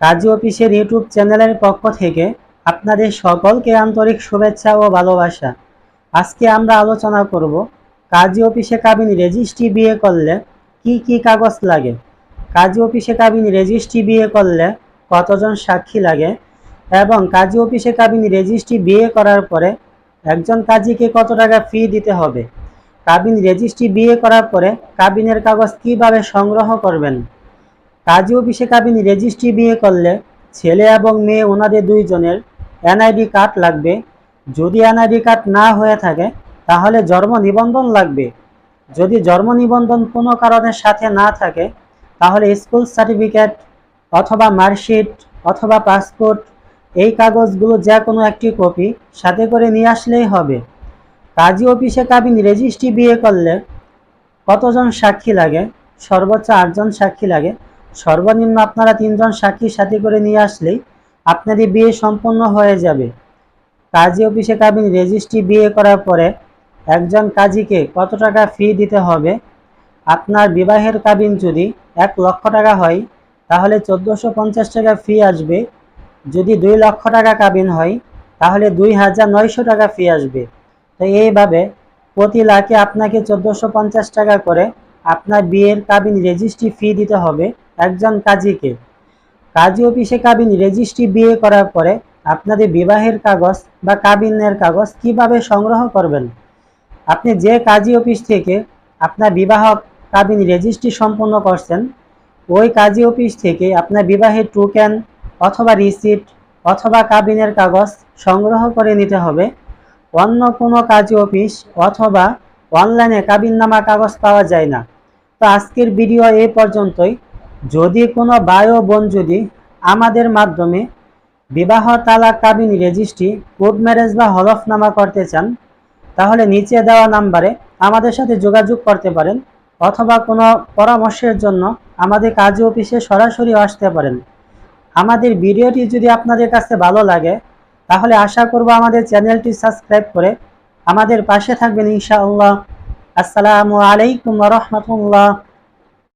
কাজী অফিসের ইউটিউব চ্যানেলের পক্ষ থেকে আপনাদের সকলকে আন্তরিক শুভেচ্ছা ও ভালোবাসা। আজকে আমরা আলোচনা করব কাজী অফিসে কাবিন রেজিস্ট্রি বিয়ে করলে কি কি কাগজ লাগে, কাজী অফিসে কাবিন রেজিস্ট্রি বিয়ে করলে কতজন সাক্ষী লাগে এবং কাজী অফিসে কাবিন রেজিস্ট্রি বিয়ে করার পরে একজন কাজীকে কত টাকা ফি দিতে হবে, কাবিন রেজিস্ট্রি বিয়ে করার পরে কাবিনের কাগজ কিভাবে সংগ্রহ করবেন। কাজী অফিসে কাবিন রেজিস্ট্রি বিয়ে করলে ছেলে এবং মেয়ে ওনাদের দুইজনের এনআইডি কার্ড লাগবে। যদি এনআইডি কার্ড না হয়ে থাকে তাহলে জন্ম নিবন্ধন লাগবে। যদি জন্ম নিবন্ধন কোনো কারণের সাথে না থাকে তাহলে স্কুল সার্টিফিকেট অথবা মার্কশিট অথবা পাসপোর্ট, এই কাগজগুলো যে কোনো একটি কপি সাথে করে নিয়ে আসলেই হবে। কাজী অফিসে কাবিন রেজিস্ট্রি বিয়ে করলে কতজন সাক্ষী লাগে? সর্বোচ্চ 8 জন সাক্ষী লাগে। সর্বনিম্ন আপনারা 3 জন সাক্ষী সাথে করে নিয়ে আসলেই আপনাদের বিয়ে সম্পন্ন হয়ে যাবে। কাজী অফিসে কাবিন রেজিস্ট্রি বিয়ে করার পরে একজন কাজীকে কত টাকা ফি দিতে হবে? আপনার বিবাহের কাবিন যদি 1 লক্ষ টাকা হয় তাহলে 1450 টাকা ফি আসবে। যদি 2 লক্ষ টাকা কাবিন হয় তাহলে 2900 টাকা ফি আসবে। তো এইভাবে প্রতি লাখে আপনাকে 1450 টাকা করে আপনার বিয়ের কাবিন রেজিস্ট্রি ফি দিতে হবে একজন কাজীকে। কাজী অফিসে কাবিন রেজিস্ট্রি বিয়ে করার পরে আপনাদের বিবাহের কাগজ বা কাবিনের কাগজ কিভাবে সংগ্রহ করবেন? আপনি যে কাজী অফিস থেকে আপনার বিবাহ কাবিন রেজিস্ট্রি সম্পন্ন করছেন ওই কাজী অফিস থেকে আপনার বিবাহের টোকেন অথবা রিসিপ্ট অথবা কাবিনের কাগজ সংগ্রহ করে নিতে হবে। অন্য কোনো কাজী অফিস অথবা অনলাইনে কাবিননামা কাগজ পাওয়া যায় না। তো আজকের ভিডিও এই পর্যন্তই। যদি কোনো ভাই ও বোন যদি আমাদের মাধ্যমে বিবাহ, তালাক, কাবিন রেজিস্ট্রি, কোর্ট ম্যারেজ বা হলফনামা করতে চান তাহলে নিচে দেওয়া নাম্বারে আমাদের সাথে যোগাযোগ করতে পারেন অথবা কোনো পরামর্শের জন্য আমাদের কাজী অফিসে সরাসরি আসতে পারেন। আমাদের ভিডিওটি যদি আপনাদের কাছে ভালো লাগে তাহলে আশা করব আমাদের চ্যানেলটি সাবস্ক্রাইব করে আমাদের পাশে থাকবেন ইনশাআল্লাহ। আসসালামু আলাইকুম ওয়া রাহমাতুল্লাহ।